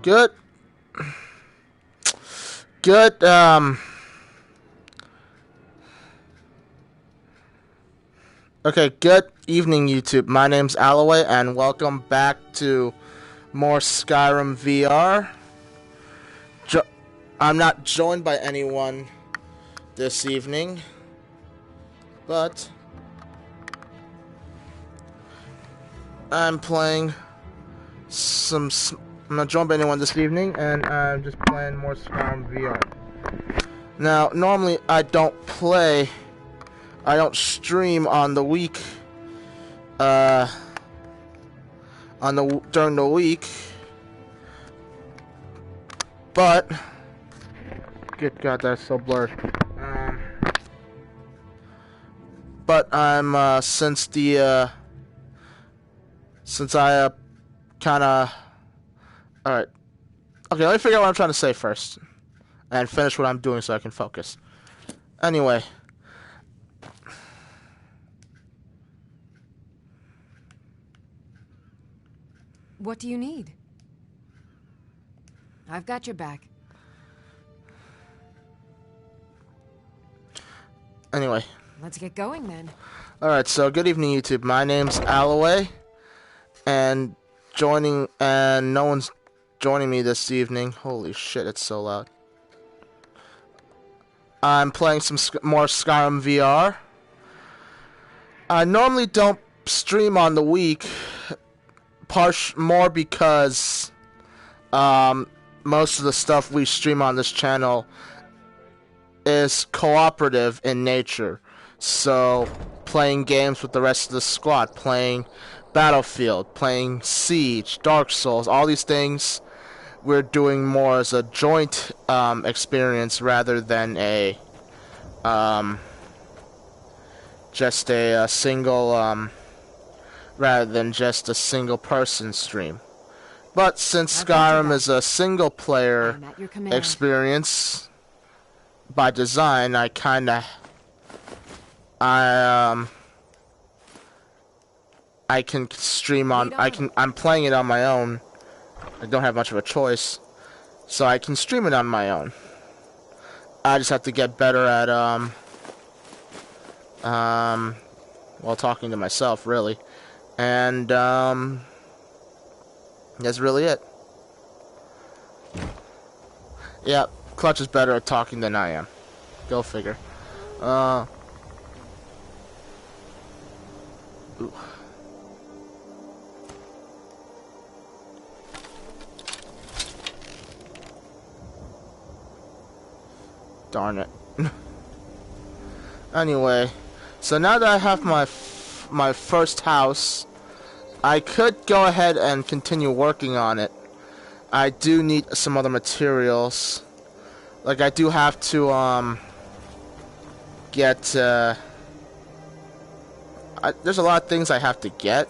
Good, good, okay, good evening, YouTube. My name's Alloway, and welcome back to more Skyrim VR. I'm not joined by anyone this evening, but I'm playing I'm not joined by anyone this evening, and I'm just playing more Skyrim VR. Now, normally I don't stream on the week, during the week, but, good God, that's so blurred. But I'm, since I, kinda, alright, okay, let me figure out what I'm trying to say first, and finish what I'm doing so I can focus. Anyway. What do you need? I've got your back. Anyway. Let's get going then. Alright, so good evening, YouTube. My name's Alloway, and no one's joining me this evening. Holy shit, it's so loud. I'm playing some more Skyrim VR. I normally don't stream on the week, more because most of the stuff we stream on this channel is cooperative in nature. So, playing games with the rest of the squad, playing Battlefield, playing Siege, Dark Souls, all these things we're doing more as a joint experience rather than a just a single rather than just a single person stream. But since Skyrim is a single player experience by design, I can stream on I'm playing it on my own. I don't have much of a choice, so I can stream it on my own. I just have to get better at well, talking to myself, really. And that's really it. Yeah, Clutch is better at talking than I am. Go figure. Ooh. Darn it. Anyway, so now that I have my first house, I could go ahead and continue working on it. I do need some other materials. Like, I do have to get there's a lot of things I have to get.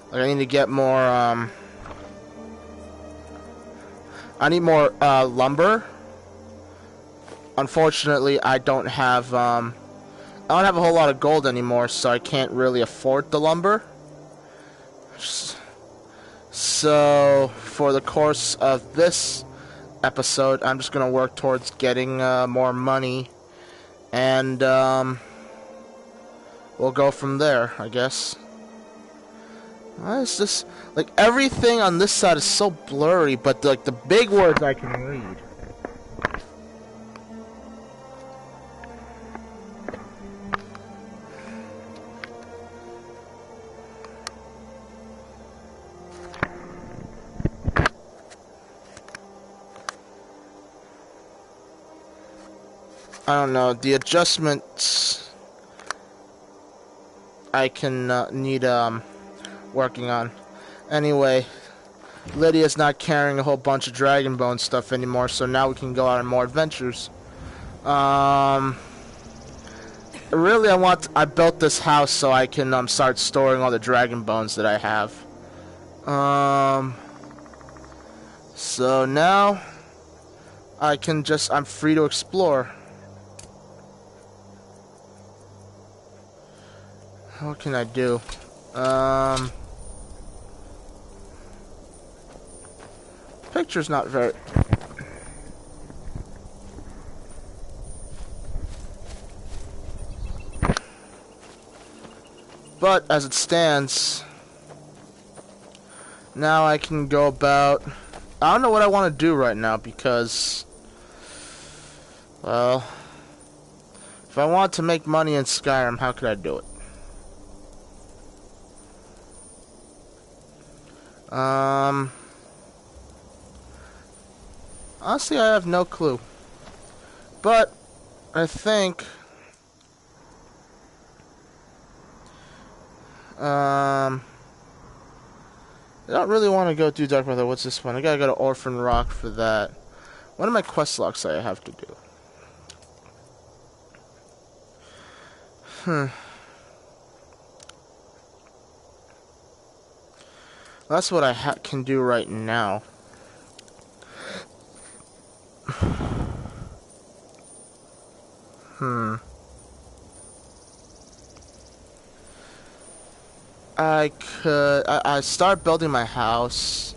Like, I need to get more I need more lumber. Unfortunately, I don't have a whole lot of gold anymore, so I can't really afford the lumber. So, for the course of this episode, I'm just gonna work towards getting more money, and we'll go from there, I guess. Why is this, like, everything on this side is so blurry, but like the big words I can read. I don't know, the adjustments I can need working on. Anyway, Lydia's not carrying a whole bunch of Dragon Bone stuff anymore, so now we can go out on more adventures. Really, I built this house so I can start storing all the Dragon Bones that I have. So now I'm free to explore. What can I do? Picture's not very... But, as it stands, now I can go about... I don't know what I want to do right now, because... Well... If I want to make money in Skyrim, how could I do it? Honestly, I have no clue. But, I think... I don't really want to go do Dark Mother. What's this one? I gotta go to Orphan Rock for that. What are my quest logs I have to do? That's what I can do right now. I start building my house.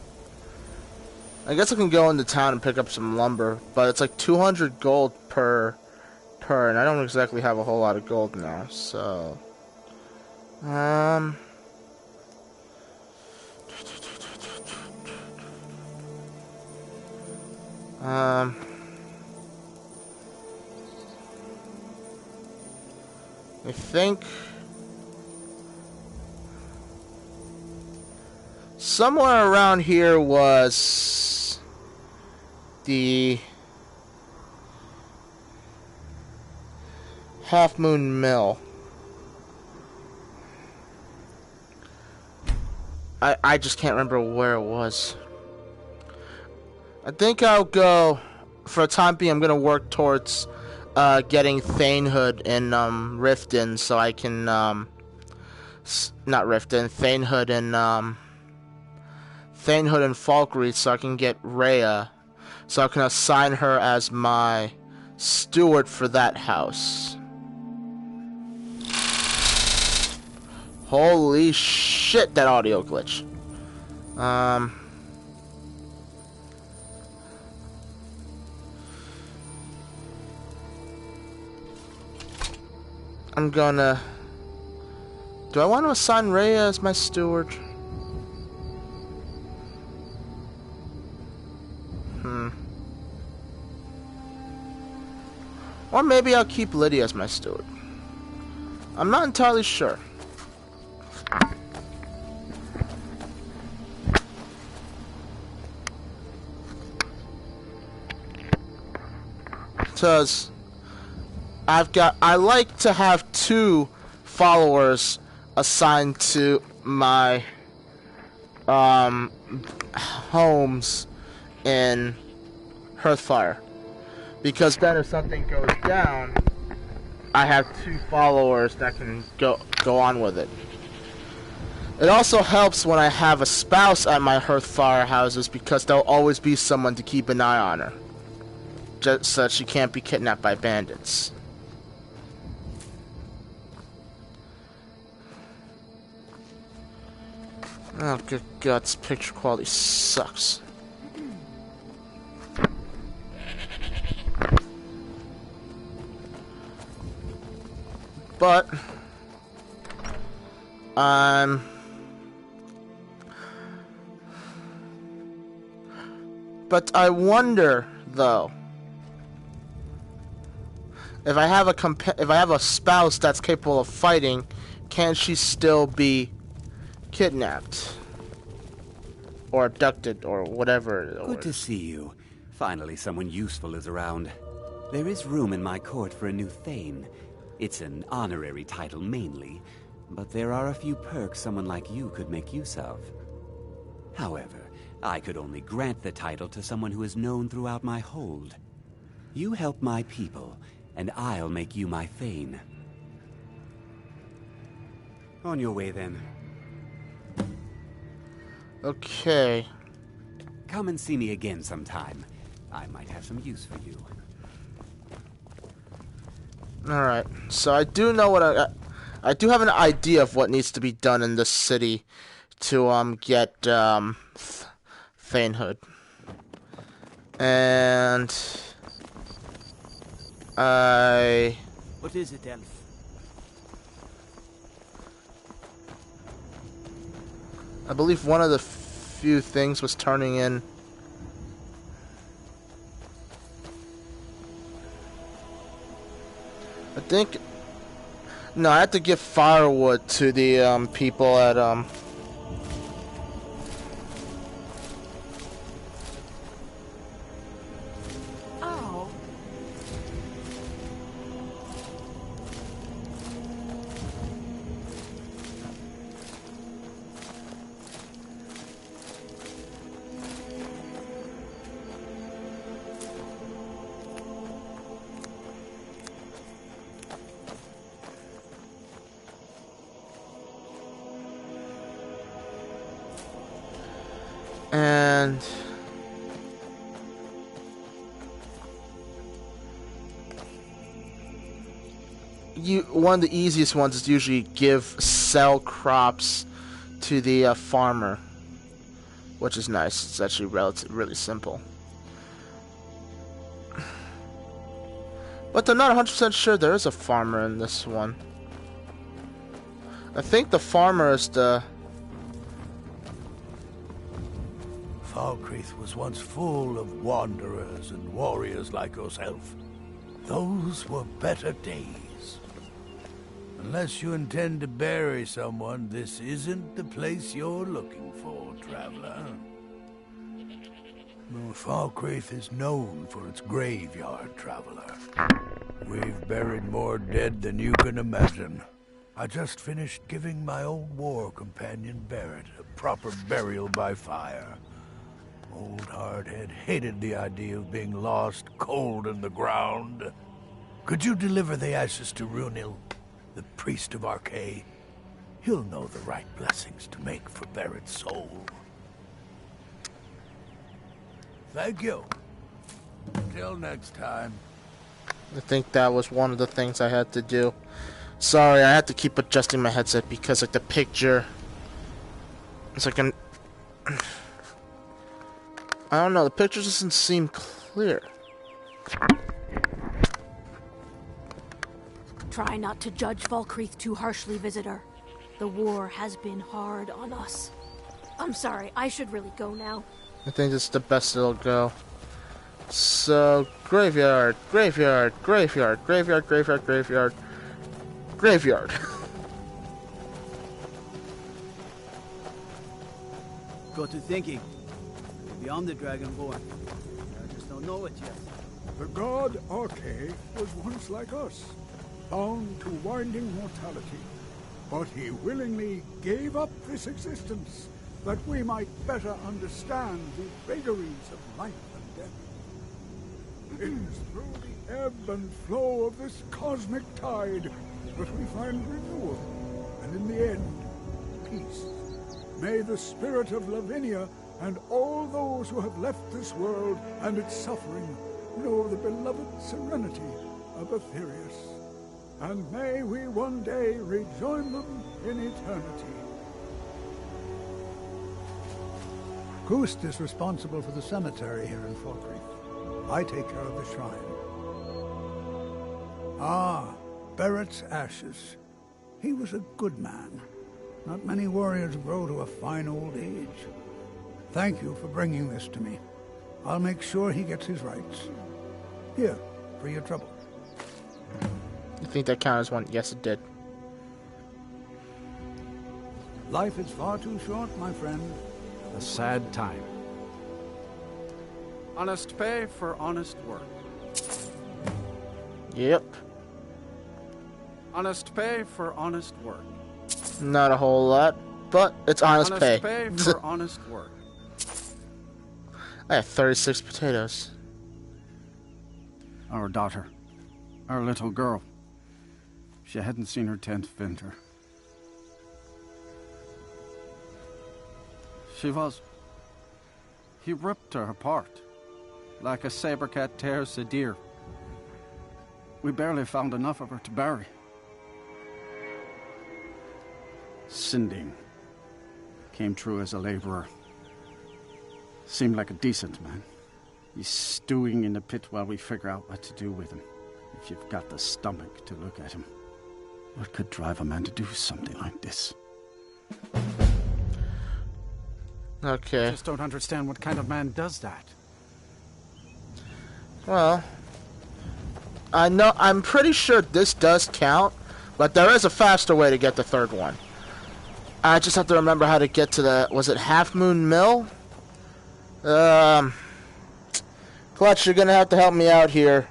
I guess I can go into town and pick up some lumber, but it's like 200 gold per, and I don't exactly have a whole lot of gold now, so... I think... Somewhere around here was... the... Half Moon Mill. I just can't remember where it was. I think I'll go, for a time being, I'm going to work towards getting Thanehood in Riften, so I can, not Riften, Thanehood and Falkreath, so I can get Rhea, so I can assign her as my steward for that house. Holy shit, that audio glitch. I'm gonna... Do I want to assign Rhea as my steward? Or maybe I'll keep Lydia as my steward. I'm not entirely sure. Because I like to have 2 followers assigned to my homes in Hearthfire, because then if something goes down, I have 2 followers that can go on with it. It also helps when I have a spouse at my Hearthfire houses, because there'll always be someone to keep an eye on her, just so that she can't be kidnapped by bandits. Oh, good guts, picture quality sucks. But I wonder though, if I have a spouse that's capable of fighting, can she still be kidnapped or abducted or whatever? Good to see you. Finally someone useful is around. There is room in my court for a new Thane. It's an honorary title mainly, but there are a few perks someone like you could make use of. However, I could only grant the title to someone who is known throughout my hold. You help my people, and I'll make you my Thane. On your way then. Okay. Come and see me again sometime. I might have some use for you. Alright, so I do know what I do have an idea of what needs to be done in this city to get Thanehood. And What is it, Elf? I believe one of the few things was turning in. I think. No, I had to give firewood to the people at Oh. and one of the easiest ones is usually sell crops to the farmer, which is nice. It's actually really simple. But I'm not 100% sure there is a farmer in this one. I think the farmer is the... Falkreath was once full of wanderers and warriors like yourself. Those were better days. Unless you intend to bury someone, this isn't the place you're looking for, traveler. Falkreath is known for its graveyard, traveler. We've buried more dead than you can imagine. I just finished giving my old war companion Barrett a proper burial by fire. Old Hardhead hated the idea of being lost cold in the ground. Could you deliver the ashes to Runil, the priest of Arkay? He'll know the right blessings to make for Barrett's soul. Thank you. Until next time. I think that was one of the things I had to do. Sorry, I had to keep adjusting my headset because like the picture, it's like I don't know, the picture doesn't seem clear. Try not to judge Falkreath too harshly, visitor. The war has been hard on us. I'm sorry, I should really go now. I think this is the best it'll go. So, graveyard, graveyard, graveyard, graveyard, graveyard, graveyard, graveyard. Got to thinking. Beyond the Dragonborn. I just don't know it yet. The god Arkay was once like us, bound to winding mortality. But he willingly gave up this existence, that we might better understand the vagaries of life and death. It is through the ebb and flow of this cosmic tide that we find renewal, and in the end, peace. May the spirit of Lavinia and all those who have left this world and its suffering know the beloved serenity of Aetherius. And may we one day rejoin them in eternity. Gust is responsible for the cemetery here in Falkreath. I take care of the shrine. Ah, Barrett's ashes. He was a good man. Not many warriors grow to a fine old age. Thank you for bringing this to me. I'll make sure he gets his rights. Here, for your trouble. You think that counts as one? Yes, it did. Life is far too short, my friend. A sad time. Honest pay for honest work. Yep. Honest pay for honest work. Not a whole lot, but it's honest pay. Honest pay for honest work. I have 36 potatoes. Our daughter. Our little girl. She hadn't seen her 10th winter. She was... He ripped her apart. Like a saber cat tears a deer. We barely found enough of her to bury. Sinding came through as a laborer. Seemed like a decent man. He's stewing in the pit while we figure out what to do with him. If you've got the stomach to look at him. What could drive a man to do something like this? Okay. I just don't understand what kind of man does that. Well, I'm pretty sure this does count, but there is a faster way to get the third one. I just have to remember how to get to the, was it Half Moon Mill? Clutch, you're gonna have to help me out here.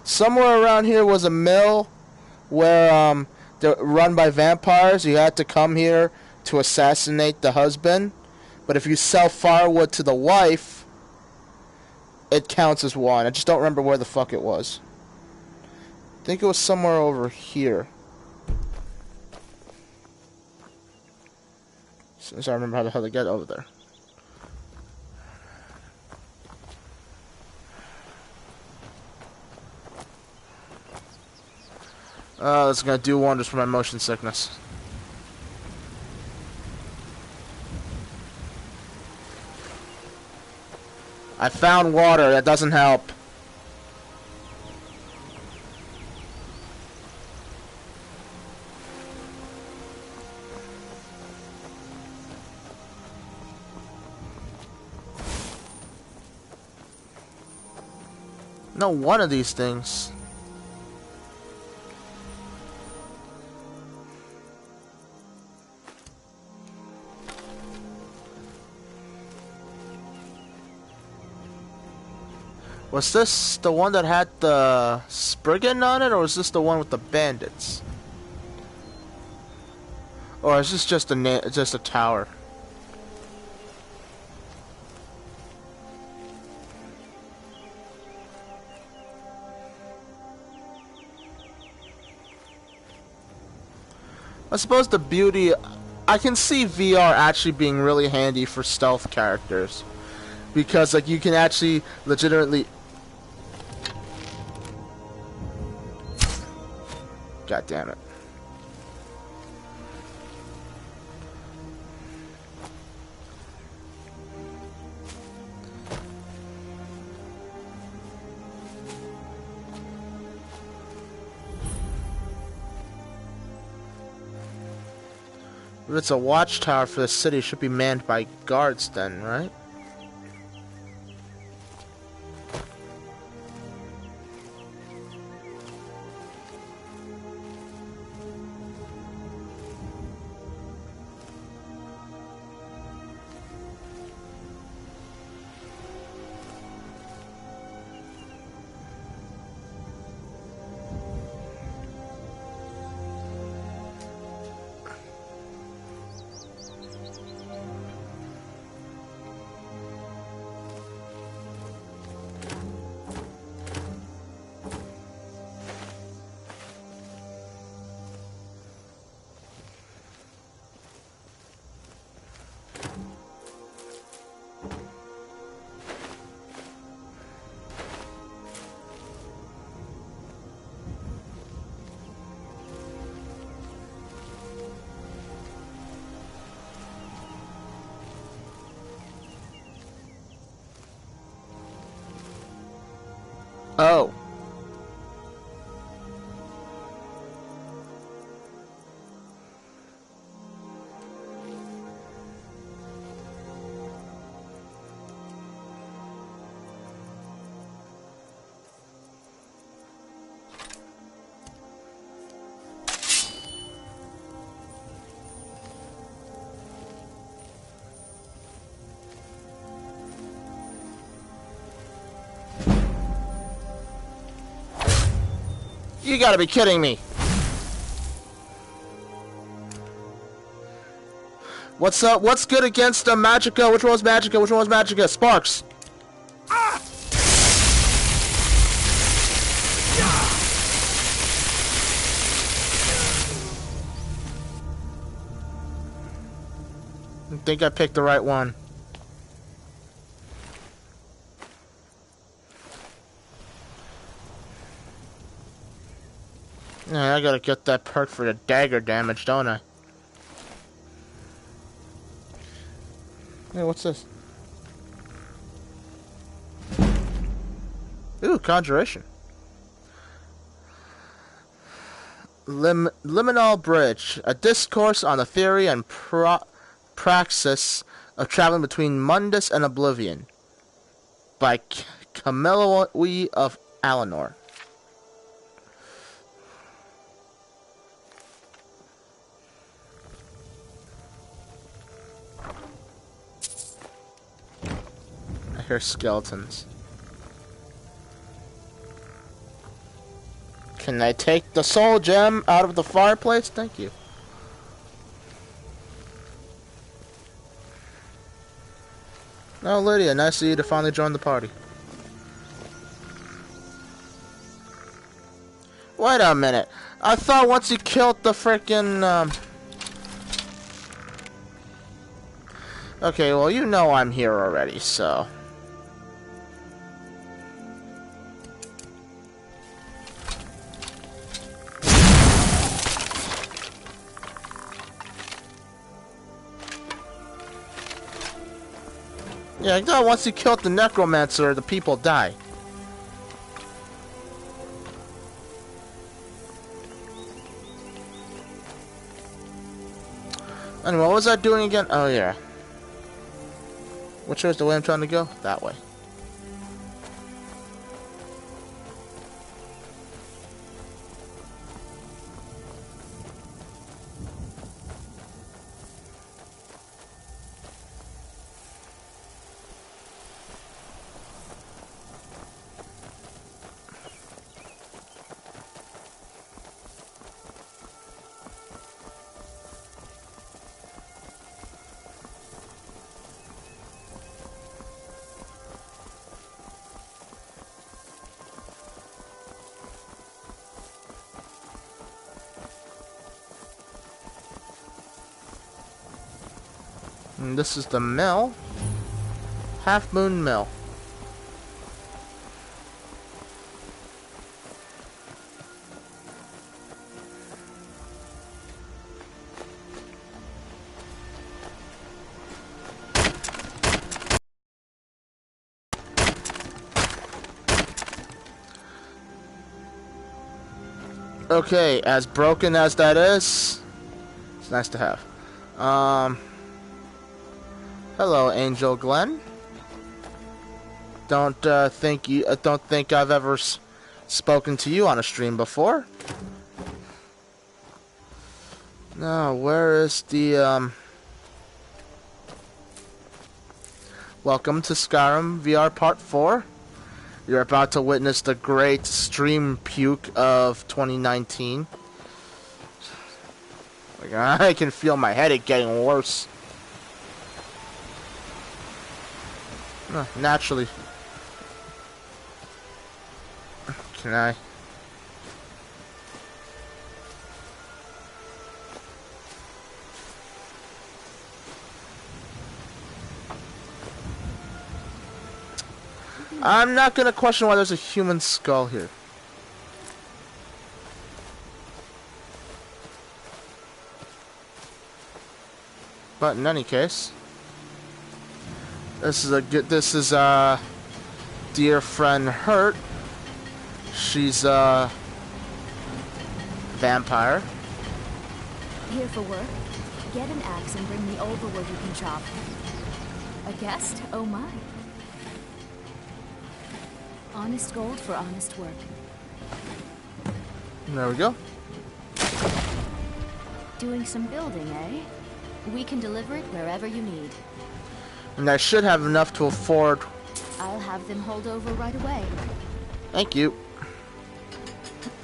Somewhere around here was a mill where, they're run by vampires. You had to come here to assassinate the husband, but if you sell firewood to the wife, it counts as one. I just don't remember where the fuck it was. I think it was somewhere over here. Since I remember how the hell to get over there. That's gonna do wonders for my motion sickness. I found water. That doesn't help. No, one of these things. Was this the one that had the Spriggan on it, or was this the one with the bandits? Or is this just a tower? I suppose the beauty, I can see VR actually being really handy for stealth characters, because like you can actually legitimately. God damn it. If it's a watchtower for the city, it should be manned by guards then, right? Oh. You gotta be kidding me. What's up? What's good against Magica? Which one was Magica? Which one was Magica? Sparks. Ah! I think I picked the right one. Yeah, I gotta get that perk for the dagger damage, don't I? Hey, what's this? Ooh, conjuration. Liminal Bridge, a discourse on the theory and praxis of traveling between Mundus and Oblivion, by Camilla of Alinor. I hear skeletons. Can I take the soul gem out of the fireplace? Thank you. Oh, Lydia, nice of you to finally join the party. Wait a minute. I thought once you killed the frickin', Okay, well, you know I'm here already, so... Yeah, I thought once you killed the necromancer, the people die. Anyway, what was I doing again? Oh, yeah. Which way is the way I'm trying to go? That way. And this is the mill. Half Moon Mill. Okay, as broken as that is, it's nice to have. Hello, Angel Glenn. Don't think I've ever spoken to you on a stream before. Now, where is the Welcome to Skyrim VR Part 4. You're about to witness the great stream puke of 2019. Like, I can feel my headache getting worse. Naturally. Can I? I'm not gonna question why there's a human skull here. But in any case, this is dear friend Hurt. She's a vampire. Here for work? Get an axe and bring me over where you can chop. A guest? Oh my. Honest gold for honest work. There we go. Doing some building, eh? We can deliver it wherever you need. And I should have enough to afford. I'll have them hauled over right away. Thank you.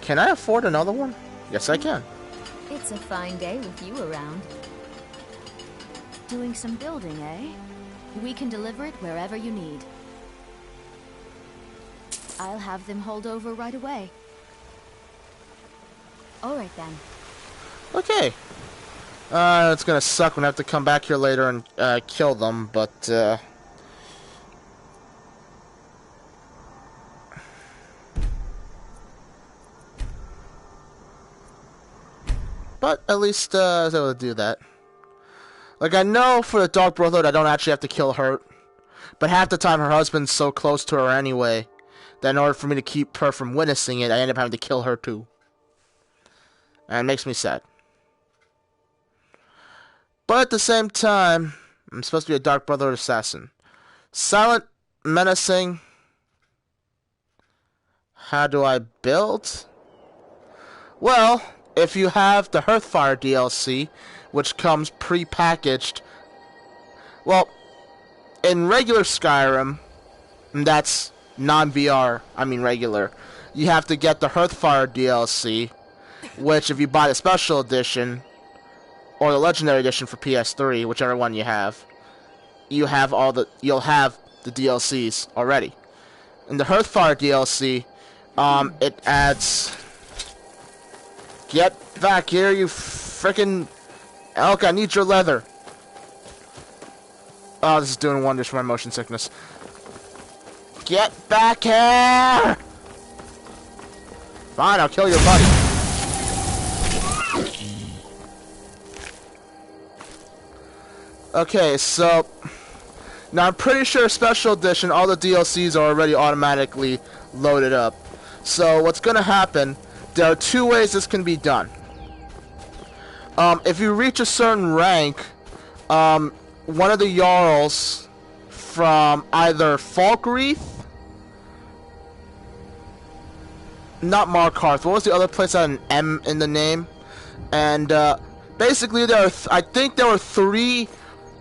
Can I afford another one? Yes, I can. It's a fine day with you around. Doing some building, eh? We can deliver it wherever you need. I'll have them hauled over right away. Alright then. Okay. It's gonna suck when I have to come back here later and kill them, but at least I was able to do that. Like, I know for the Dark Brotherhood I don't actually have to kill her, but half the time her husband's so close to her anyway that in order for me to keep her from witnessing it, I end up having to kill her too. And it makes me sad. But at the same time, I'm supposed to be a Dark Brotherhood assassin. Silent, menacing. How do I build? Well, if you have the Hearthfire DLC, which comes pre-packaged, well, in regular Skyrim, and that's non-VR, I mean regular, you have to get the Hearthfire DLC, which if you buy the Special Edition, or the Legendary Edition for PS3, whichever one you have, you'll have the DLCs already. In the Hearthfire DLC, it adds... Get back here, you frickin' elk, I need your leather. Oh, this is doing wonders for my motion sickness. Get back here! Fine, I'll kill your buddy. Okay, so... Now, I'm pretty sure Special Edition, all the DLCs are already automatically loaded up. So, what's gonna happen... There are two ways this can be done. If you reach a certain rank, one of the Jarls from either Falkreath, not Markarth, what was the other place that had an M in the name? And basically, I think there were three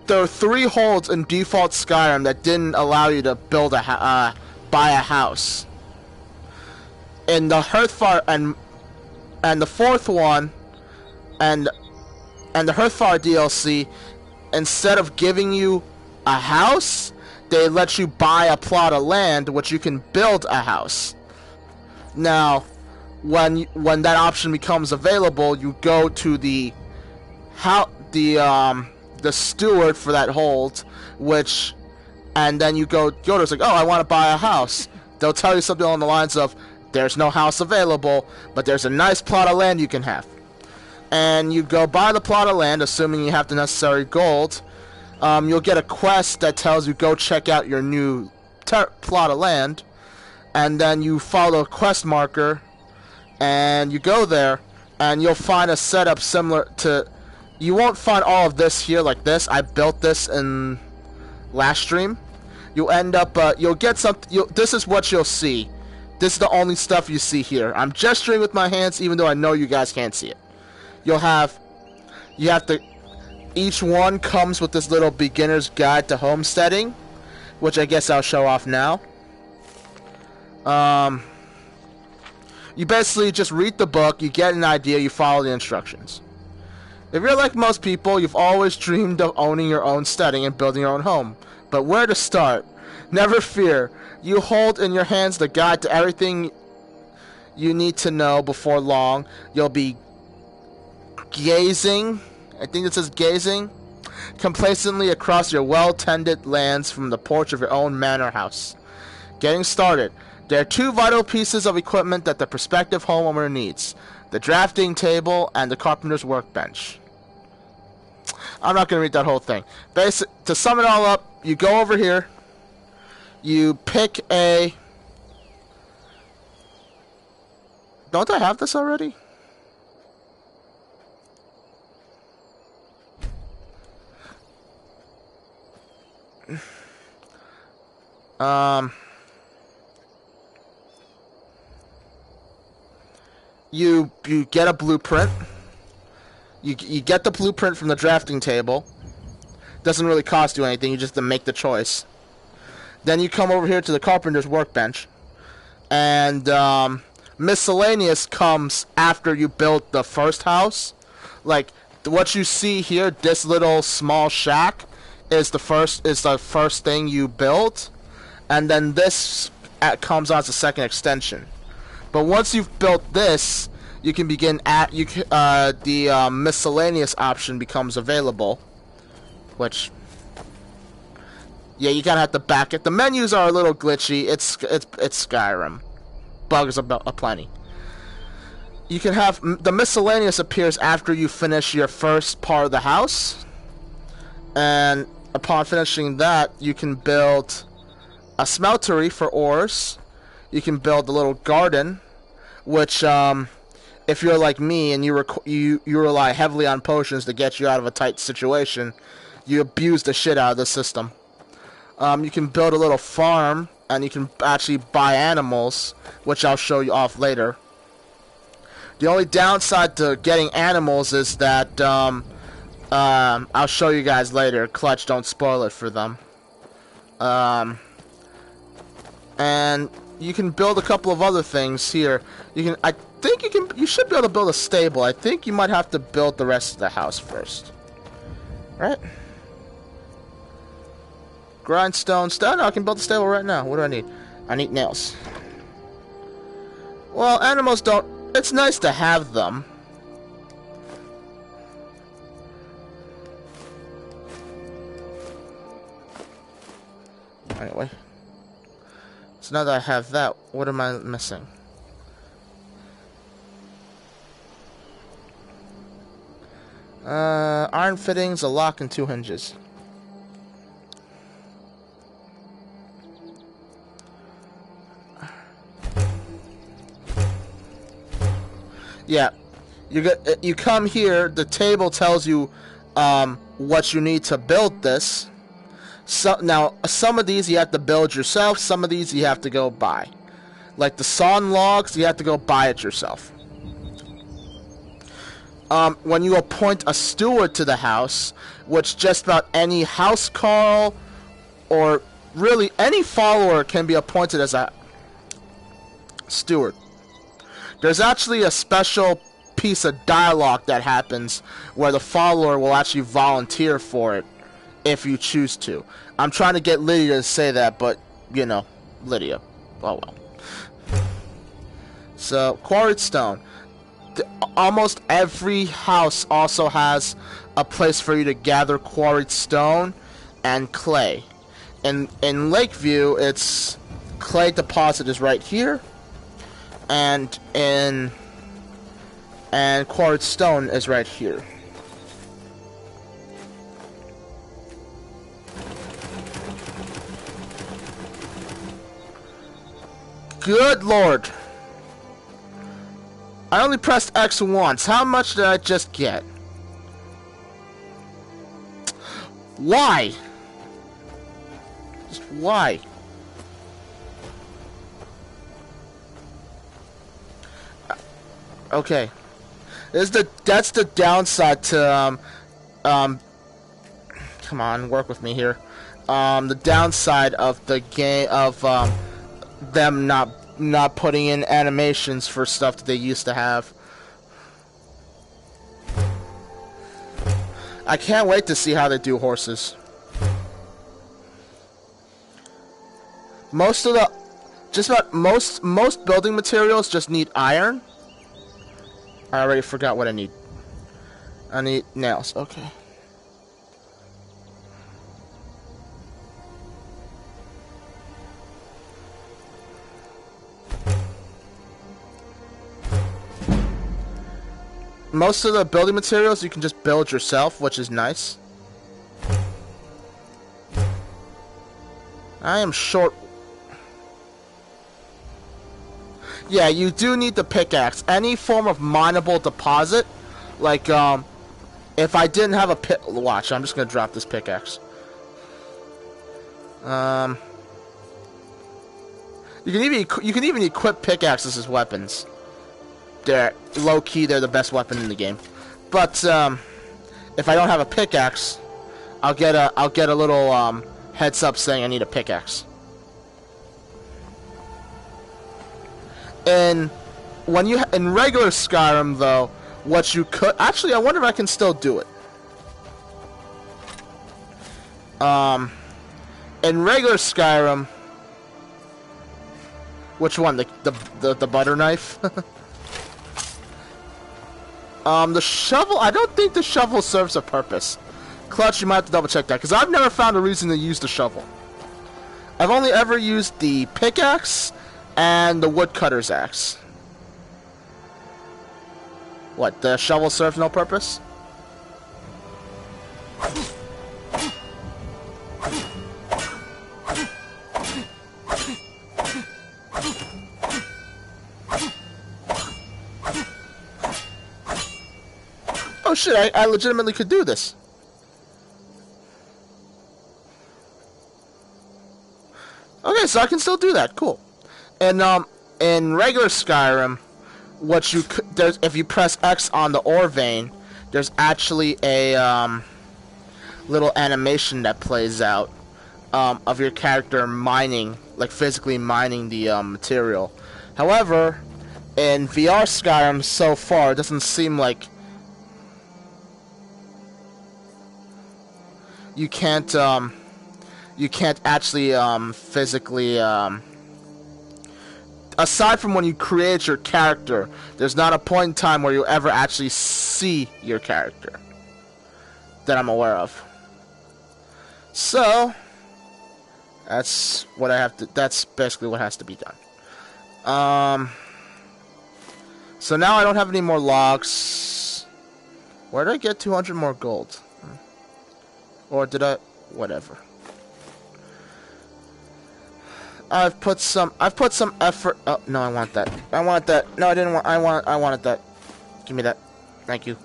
holds in default Skyrim that didn't allow you to build buy a house. In the Hearthfire and the fourth one, and the Hearthfire DLC, instead of giving you a house, they let you buy a plot of land which you can build a house. Now, when that option becomes available, you go to the steward for that hold, and then you go to it's like, oh, I want to buy a house. They'll tell you something along the lines of, there's no house available, but there's a nice plot of land you can have. And you go buy the plot of land, assuming you have the necessary gold. You'll get a quest that tells you go check out your new plot of land. And then you follow a quest marker, and you go there, and you'll find a setup similar to... You won't find all of this here like this. I built this in last stream. You'll end up... you'll get something... This is what you'll see. This is the only stuff you see here. I'm gesturing with my hands, even though I know you guys can't see it. You have to... Each one comes with this little beginner's guide to homesteading, which I guess I'll show off now. You basically just read the book, you get an idea, you follow the instructions. If you're like most people, you've always dreamed of owning your own steading and building your own home. But where to start? Never fear. You hold in your hands the guide to everything you need to know. Before long, you'll be gazing, I think it says gazing, complacently across your well-tended lands from the porch of your own manor house. Getting started. There are two vital pieces of equipment that the prospective homeowner needs. The drafting table and the carpenter's workbench. I'm not going to read that whole thing. To sum it all up, you go over here. You pick a... Don't I have this already? You get a blueprint. You get the blueprint from the drafting table. Doesn't really cost you anything. You just have to make the choice. Then you come over here to the carpenter's workbench, and miscellaneous comes after you build the first house. Like what you see here, this little small shack is the first thing you build, and then this comes on as a second extension. But once you've built this, you can begin at the miscellaneous option becomes available, which. Yeah, you kind of have to back it. The menus are a little glitchy. It's Skyrim. Bugs aplenty. You can have... The miscellaneous appears after you finish your first part of the house. And upon finishing that, you can build a smeltery for ores. you can build a little garden, which if you're like me and you rely heavily on potions to get you out of a tight situation, you abuse the shit out of the system. You can build a little farm, and you can actually buy animals, which I'll show you off later. The only downside to getting animals is that I'll show you guys later. Clutch, don't spoil it for them. And you can build a couple of other things here. You should be able to build a stable. I think you might have to build the rest of the house first. Right? Grindstone stone. No, I can build the stable right now. What do I need? I need nails. Well, animals don't... It's nice to have them. Anyway. So now that I have that, what am I missing? Iron fittings, a lock, and 2 hinges. Yeah, you come here. The table tells you what you need to build this. Now, some of these you have to build yourself. Some of these you have to go buy. Like the sawn logs, you have to go buy it yourself. When you appoint a steward to the house, which just about any housecarl or really any follower can be appointed as a steward. There's actually a special piece of dialogue that happens where the follower will actually volunteer for it if you choose to. I'm trying to get Lydia to say that, but, you know, Lydia. Oh well. So, quarried stone. Almost every house also has a place for you to gather quarried stone and clay. In Lakeview, it's clay deposit is right here. And quarried stone is right here. Good Lord. I only pressed X once. How much did I just get? Why? Just why? Okay. That's the downside to come on, work with me here. The downside of the game of them not putting in animations for stuff that they used to have. I can't wait to see how they do horses. Most building materials just need iron. I already forgot what I need. I need nails. Okay. Most of the building materials you can just build yourself, which is nice. I am short. Yeah, you do need the pickaxe. Any form of mineable deposit, like if I didn't have a watch, I'm just gonna drop this pickaxe. You can even equip pickaxes as weapons. They're low key. They're the best weapon in the game. But if I don't have a pickaxe, I'll get a little heads up saying I need a pickaxe. In regular Skyrim though, what you could actually, I wonder if I can still do it. In regular Skyrim, which one? The butter knife? The shovel, I don't think the shovel serves a purpose. Clutch, you might have to double check that, because I've never found a reason to use the shovel. I've only ever used the pickaxe and the woodcutter's axe. What, the shovel serves no purpose? shit, I legitimately could do this. Okay, so I can still do that. Cool. And in regular Skyrim, there's if you press X on the ore vein, there's actually a little animation that plays out of your character mining, like physically mining the material. However, in VR Skyrim so far, it doesn't seem like you can't actually physically aside from when you create your character, there's not a point in time where you'll ever actually see your character that I'm aware of. So that's what I have to. That's basically what has to be done. So now I don't have any more logs. Where did I get 200 more gold? Or did I? Whatever. I've put some effort. Oh no, I want that. I want that. No, I didn't want. I wanted that. Give me that. Thank you.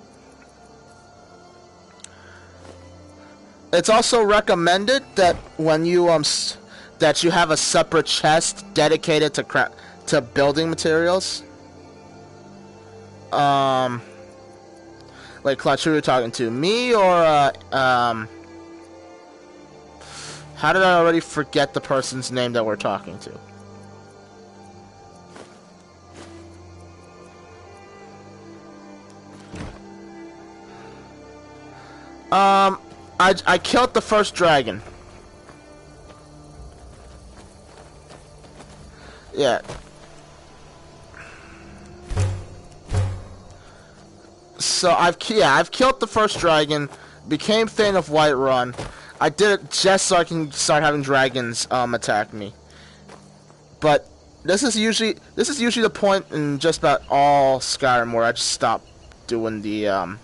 It's also recommended that when you that you have a separate chest dedicated to building materials. Like Clutch, who you're talking to, me or how did I already forget the person's name that we're talking to? I killed the first dragon. Yeah. So I've killed the first dragon, became Thane of Whiterun. I did it just so I can start having dragons attack me. But this is usually the point in just about all Skyrim where I just stop doing the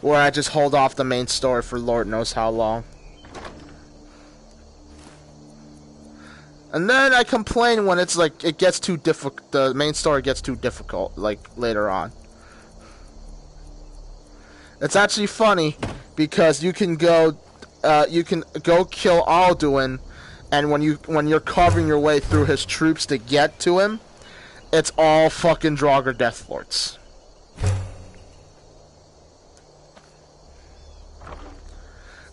where I just hold off the main story for Lord knows how long. And then I complain when it's like it gets too difficult. The main story gets too difficult, like later on. It's actually funny because you can go kill Alduin, and when you're carving your way through his troops to get to him, it's all fucking Draugr Deathlords.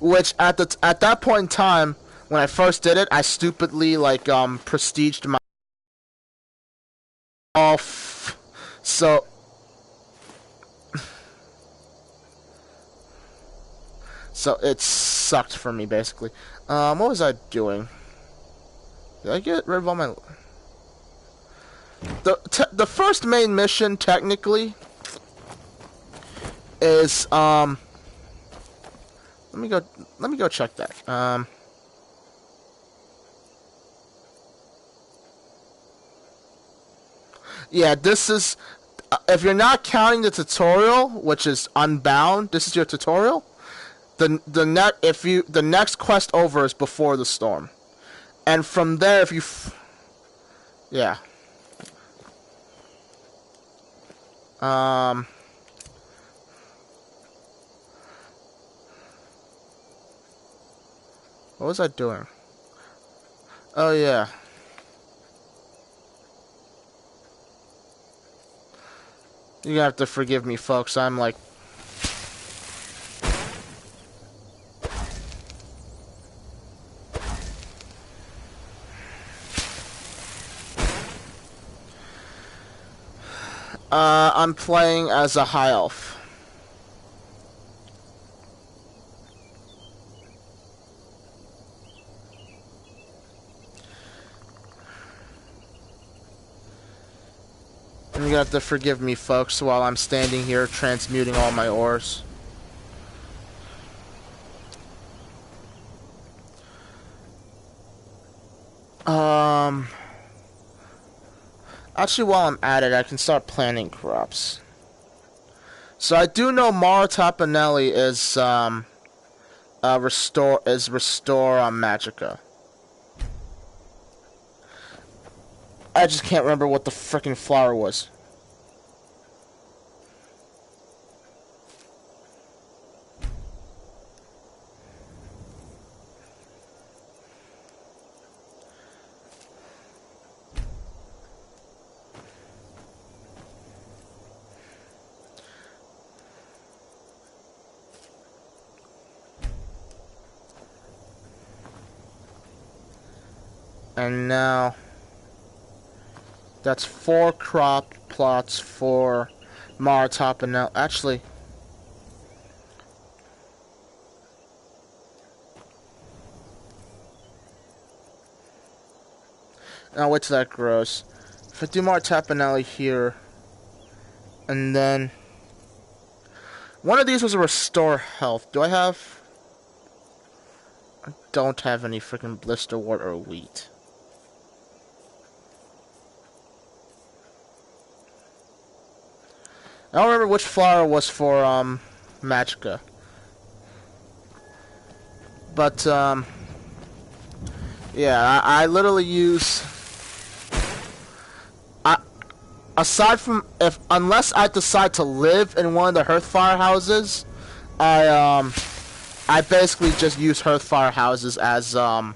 Which at that point in time, when I first did it, I stupidly prestiged my off. So it sucked for me basically. What was I doing? Did I get rid of all my? The first main mission technically is Let me go check that. Yeah, this is if you're not counting the tutorial, which is Unbound. This is your tutorial. The next quest over is Before the Storm, and from there, if you yeah. What was I doing? Oh yeah. You're gonna have to forgive me, folks. I'm like I'm playing as a high elf. You're gonna have to forgive me, folks, while I'm standing here transmuting all my ores. Actually, while I'm at it, I can start planting crops. So I do know Mara Tapanelli is restore on Magicka. I just can't remember what the frickin' flower was. And now that's 4 crop plots for Maratop, and now actually I'll wait till that grows. If I do Martapanelli here, and then one of these was a restore health. Do I have? I don't have any freaking blister wart or wheat. I don't remember which flower was for Magica. But yeah, I literally use. Aside from unless I decide to live in one of the Hearthfire houses, I basically just use Hearthfire houses as the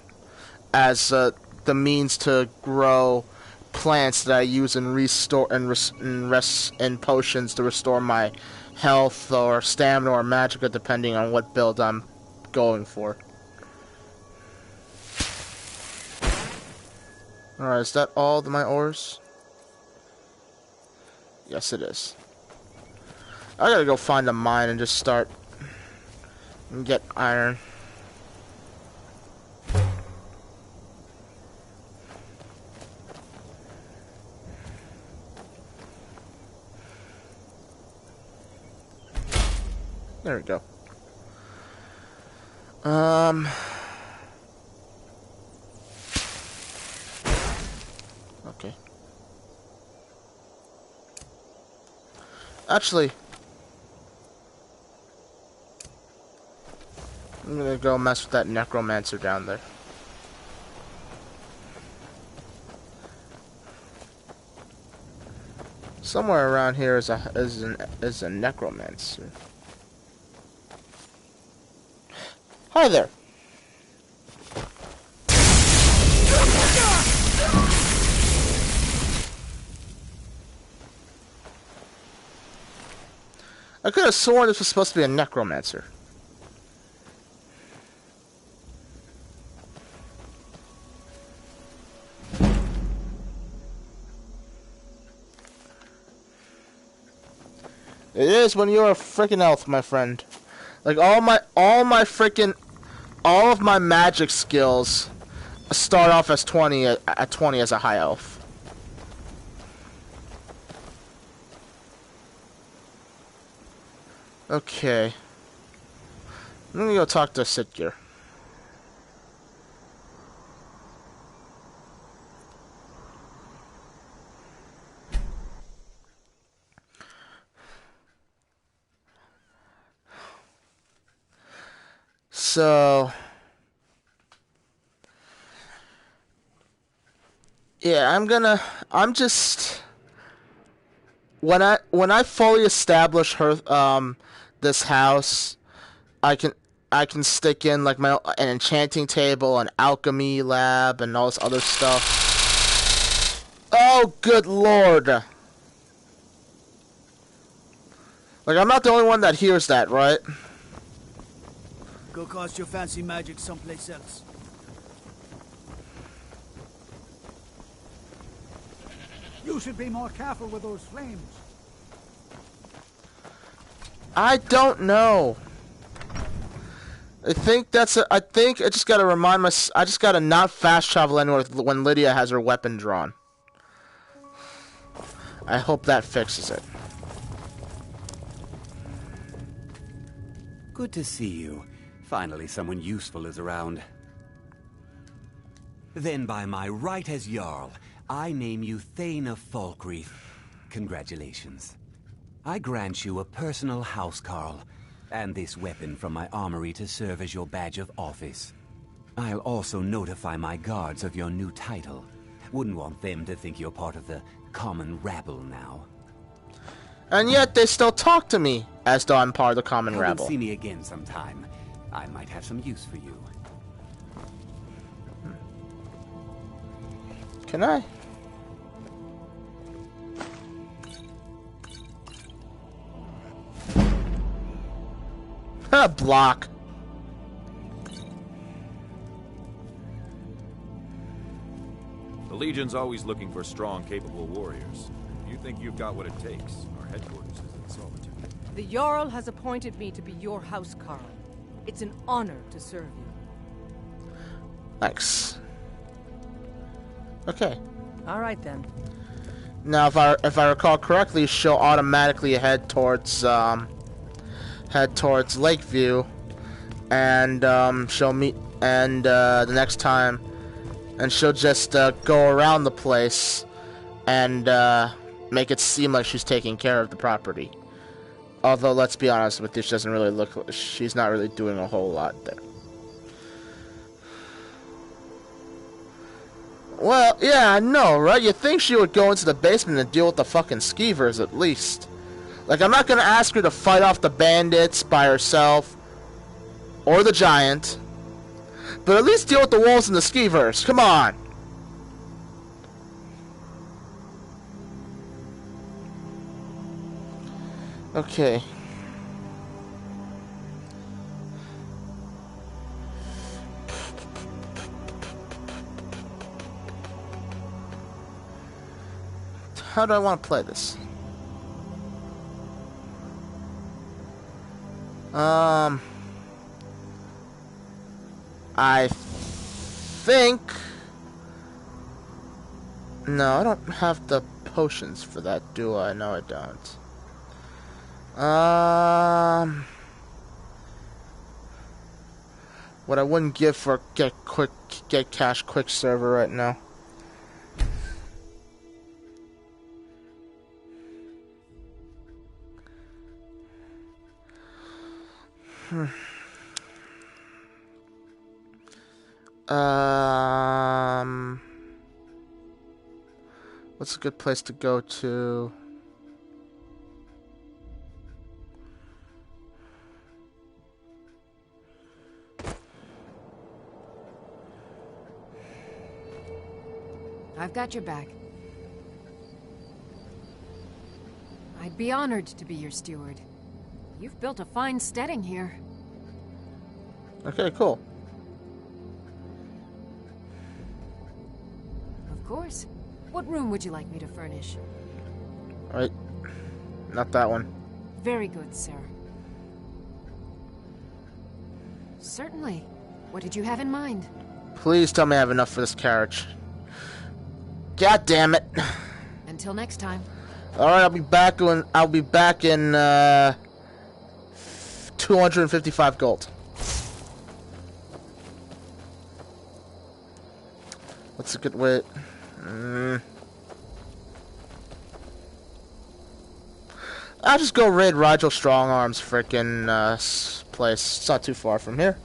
means to grow plants that I use and restore and potions to restore my health or stamina or magicka, depending on what build I'm going for. Alright, is that all my ores? Yes, it is. I gotta go find a mine and just start and get iron. There we go. Okay. Actually, I'm gonna go mess with that necromancer down there. Somewhere around here is a necromancer. Hi there. I could have sworn this was supposed to be a necromancer. It is when you're a freaking elf, my friend. Like all of my magic skills start off as 20 as a high elf. Okay. I'm gonna go talk to Sitgear. So yeah, I'm just when I fully establish her this house, I can stick in like an enchanting table, an alchemy lab, and all this other stuff. Oh, good lord! Like, I'm not the only one that hears that, right? Go cast your fancy magic someplace else. You should be more careful with those flames. I don't know. I think I just gotta remind I just gotta not fast travel anywhere when Lydia has her weapon drawn. I hope that fixes it. Good to see you. Finally, someone useful is around. Then by my right as Jarl, I name you Thane of Falkreath. Congratulations. I grant you a personal housecarl, and this weapon from my armory to serve as your badge of office. I'll also notify my guards of your new title. Wouldn't want them to think you're part of the common rabble now. And yet they still talk to me as though I'm part of the common Come rabble. and see me again sometime. I might have some use for you. Can I? Block. Legion's always looking for strong, capable warriors. If you think you've got what it takes, our headquarters is in Solitude. The Jarl has appointed me to be your housecarl. It's an honor to serve you. Thanks. Okay. All right then. Now, if I recall correctly, she'll automatically head towards Lakeview, and she'll meet the next time, and she'll just go around the place and make it seem like she's taking care of the property. Although, let's be honest with you, she doesn't really look. She's not really doing a whole lot there. Well, yeah, I know, right? You'd think she would go into the basement and deal with the fucking skeevers at least. Like, I'm not gonna ask her to fight off the bandits by herself, or the giant, but at least deal with the wolves and the skeevers. Come on! Okay. How do I want to play this? I think... No, I don't have the potions for that, do I? No, I don't. What I wouldn't give for get cash quick server right now. What's a good place to go to? I've got your back. I'd be honored to be your steward. You've built a fine steading here. Okay, cool. Of course. What room would you like me to furnish? Alright. Not that one. Very good, sir. Certainly. What did you have in mind? Please tell me I have enough for this carriage. God damn it. Until next time. Alright, I'll be back in 255 gold. What's a good way? I'll just go raid Rigel Strongarm's frickin' place. It's not too far from here.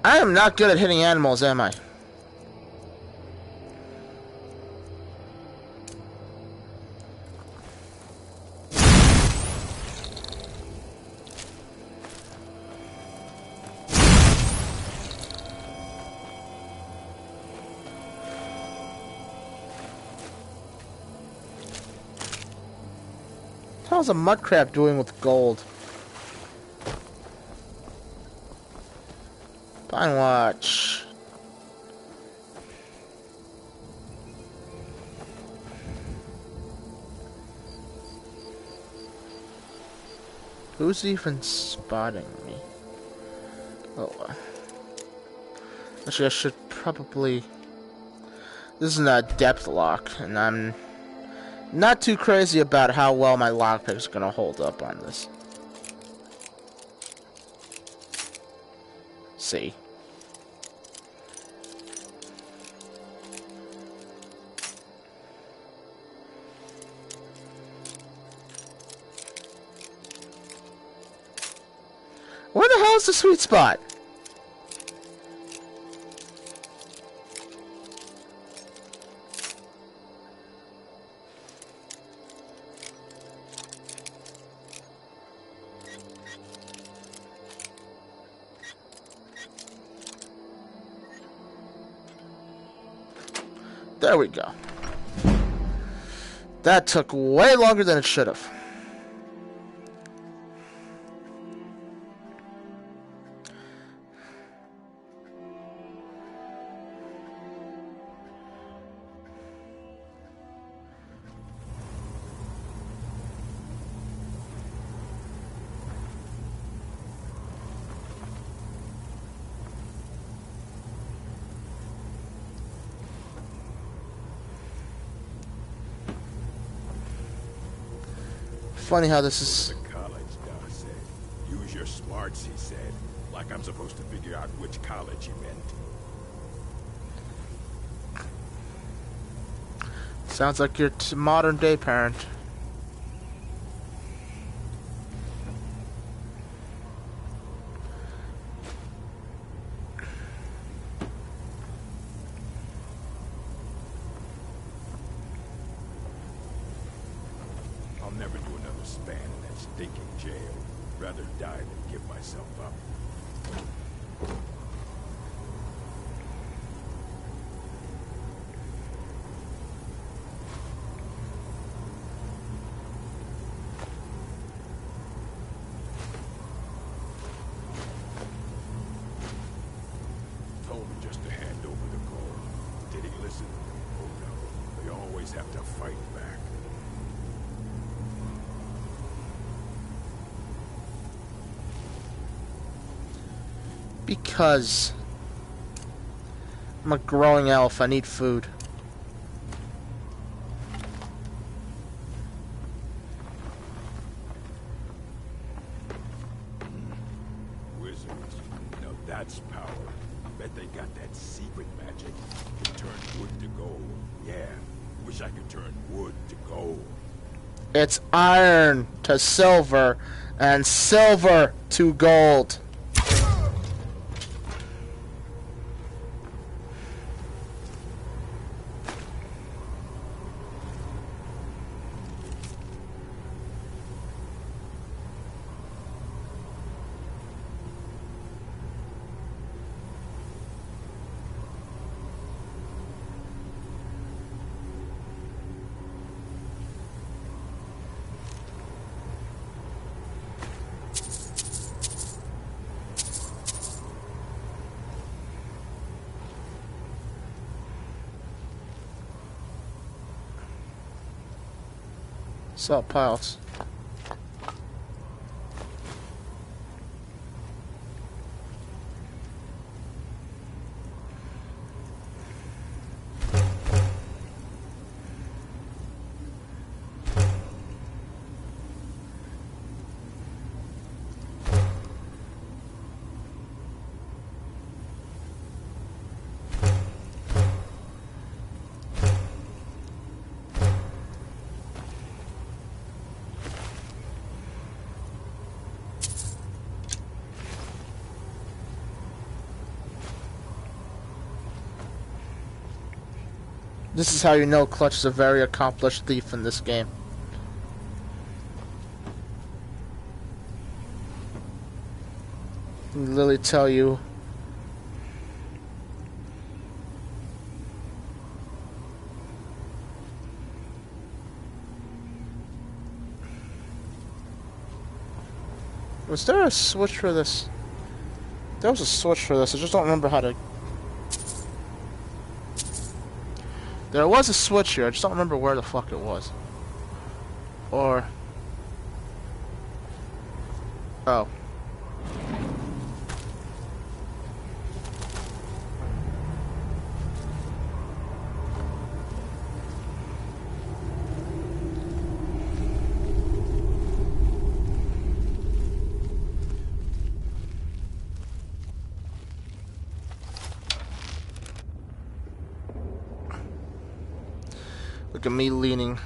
I am not good at hitting animals, am I? How's a mud crab doing with gold? Fine watch. Who's even spotting me? Oh, actually, I should probably. This is a depth lock, and I'm not too crazy about how well my lockpick's gonna hold up on this. See. Where the hell is the sweet spot? There we go. That took way longer than it should have. Funny how this is. The college guy said, use your smarts, he said. Like I'm supposed to figure out which college he meant. Sounds like your modern day parent. I'll never do another span in that stinking jail. Rather die than give myself up. Told me just to hand over the gold. Did he listen? Oh no. They always have to fight back. Because I'm a growing elf, I need food. Wizards. Now that's power. Bet they got that secret magic. Can turn wood to gold. Yeah. Wish I could turn wood to gold. It's iron to silver and silver to gold. Salt piles. This is how you know Clutch is a very accomplished thief in this game. He literally tell you was there a switch for this? There was a switch for this, I just don't remember how to. There was a switch here, I just don't remember where the fuck it was. Or... oh. Look at me leaning.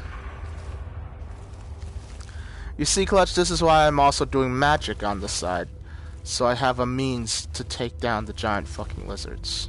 You see, Clutch, this is why I'm also doing magic on the side. So I have a means to take down the giant fucking lizards.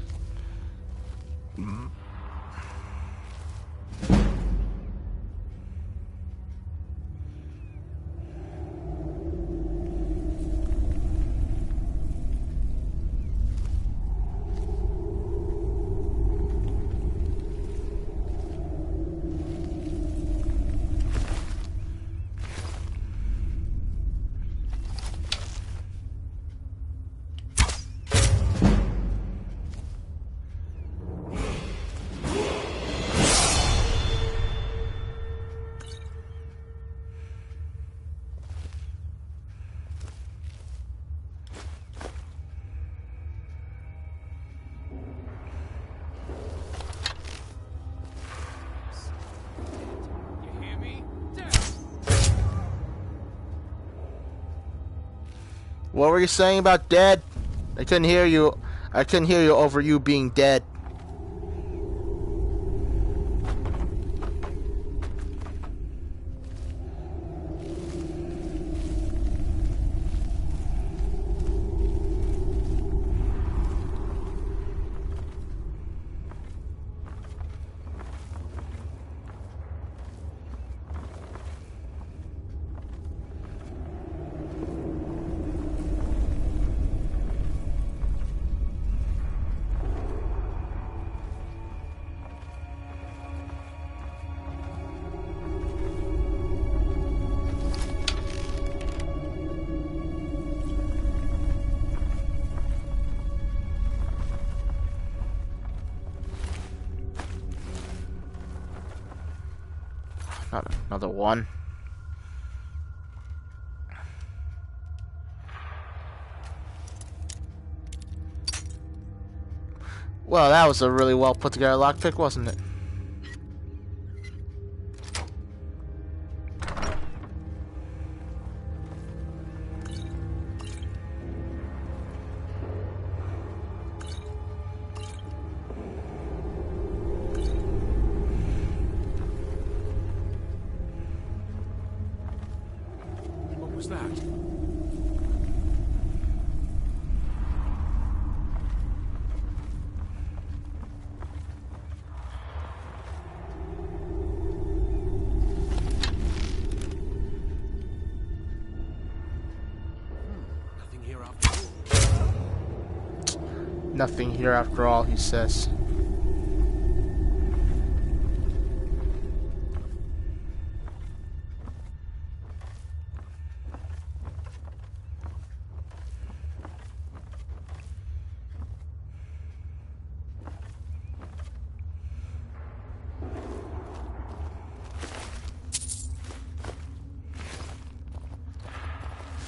What were you saying about dead? I couldn't hear you. I couldn't hear you over you being dead. Not another one. Well, that was a really well put together lockpick, wasn't it? What was that? Nothing here after all. Nothing here after all, he says.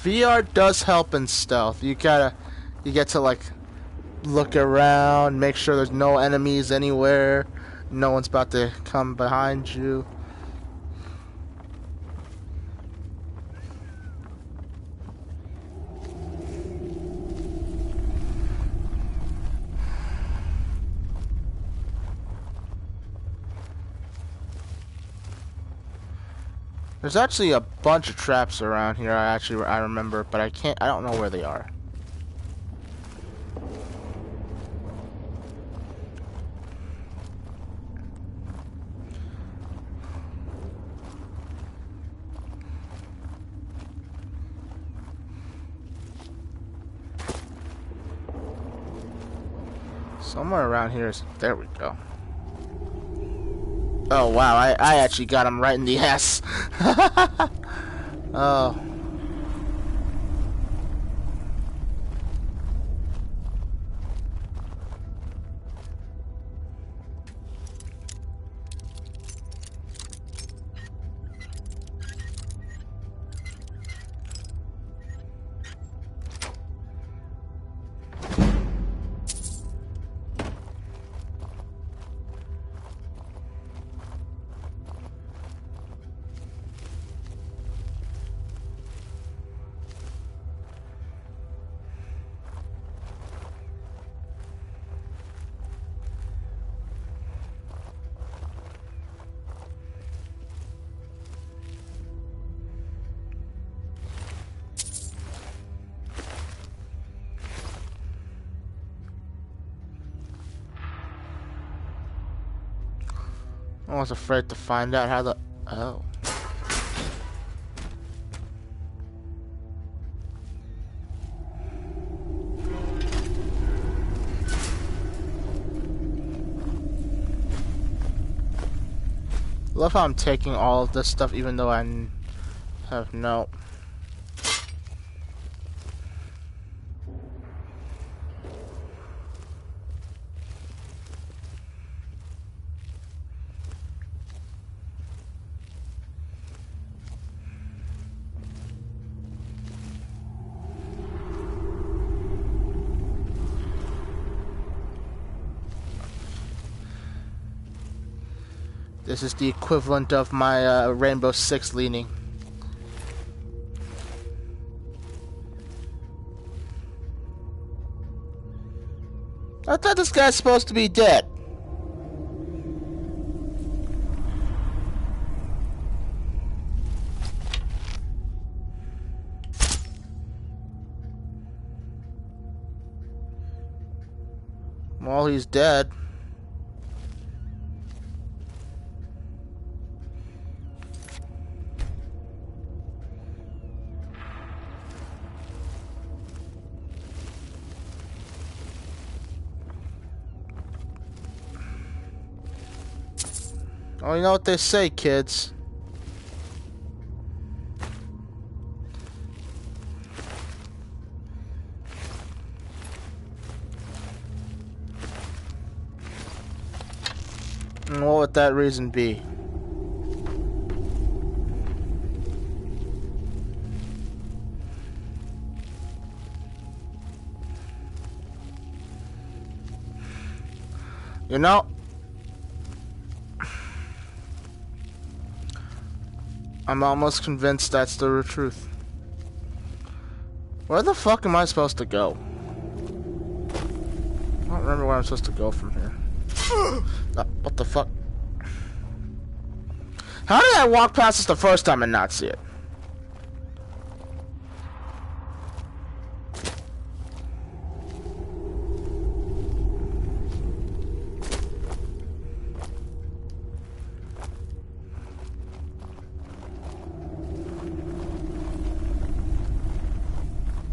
VR does help in stealth. You get to like look around, make sure there's no enemies anywhere, no one's about to come behind you. There's actually a bunch of traps around here. I remember, but I don't know where they are. Somewhere around here is... There we go. Oh wow, I actually got him right in the ass. Oh. I was afraid to find out how the... Oh. Love how I'm taking all of this stuff even though I have no... This is the equivalent of my Rainbow Six leaning. I thought this guy's supposed to be dead. Well, he's dead. Oh, you know what they say, kids. And what would that reason be? You know, I'm almost convinced that's the truth. Where the fuck am I supposed to go? I don't remember where I'm supposed to go from here. What the fuck? How did I walk past this the first time and not see it?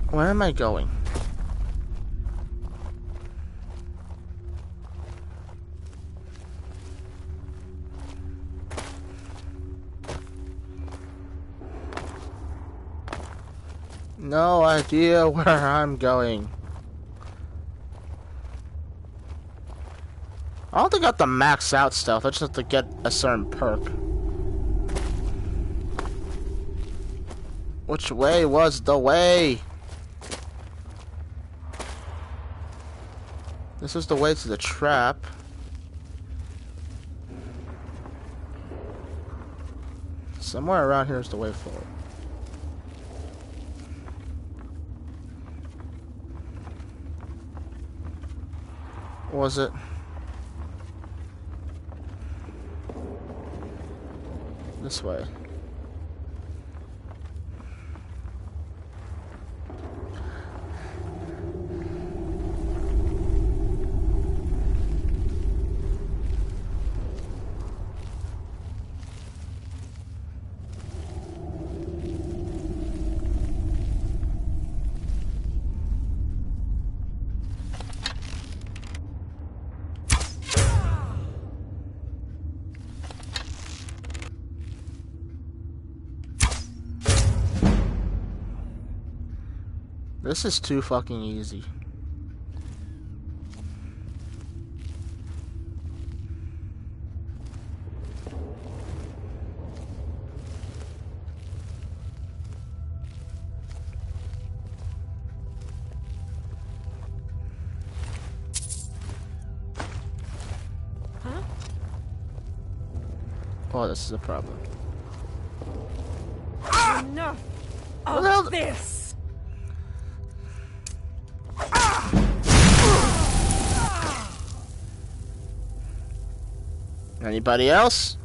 Where am I going? No idea where I'm going. I don't think I have to max out stealth. I just have to get a certain perk. Which way was the way? This is the way to the trap. Somewhere around here is the way forward. Was it? This way. This is too fucking easy. Huh? Oh, this is a problem. Enough What the hell? of this! Anybody else?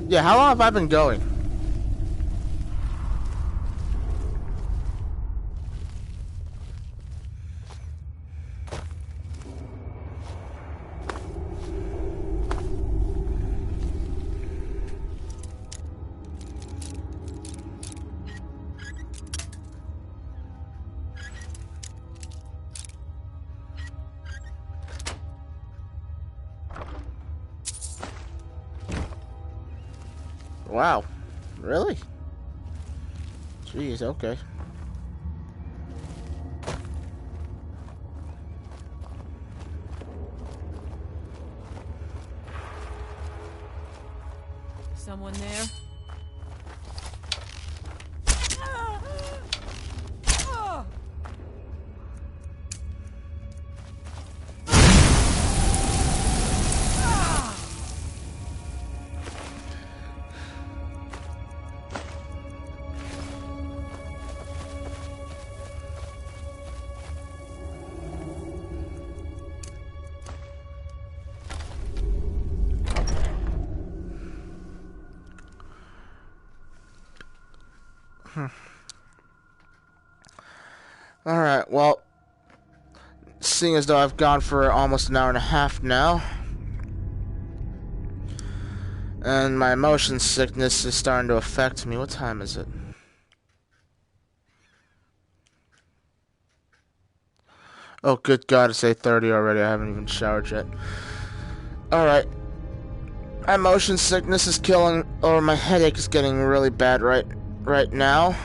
Yeah, how long have I been going? Wow. Really? Jeez, okay. Someone there? Alright, well, seeing as though I've gone for almost an hour and a half now, and my motion sickness is starting to affect me. What time is it? Oh, good God, it's 8:30 already. I haven't even showered yet. Alright. My motion sickness is killing, or my headache is getting really bad right now.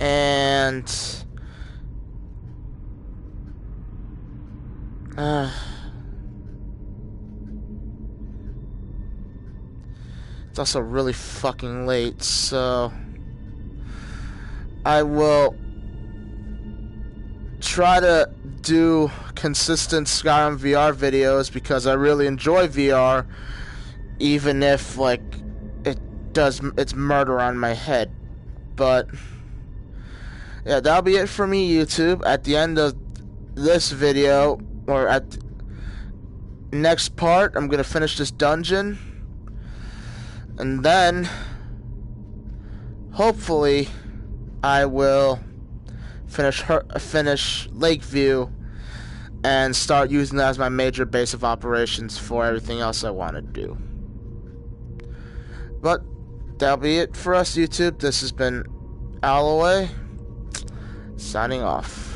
And it's also really fucking late, so I will try to do consistent Skyrim VR videos because I really enjoy VR, even if, like, it's murder on my head. But yeah, that'll be it for me, YouTube. At the end of this video, or at next part, I'm gonna finish this dungeon, and then hopefully I will finish Lakeview and start using that as my major base of operations for everything else I want to do. But that'll be it for us, YouTube. This has been Alloway, signing off.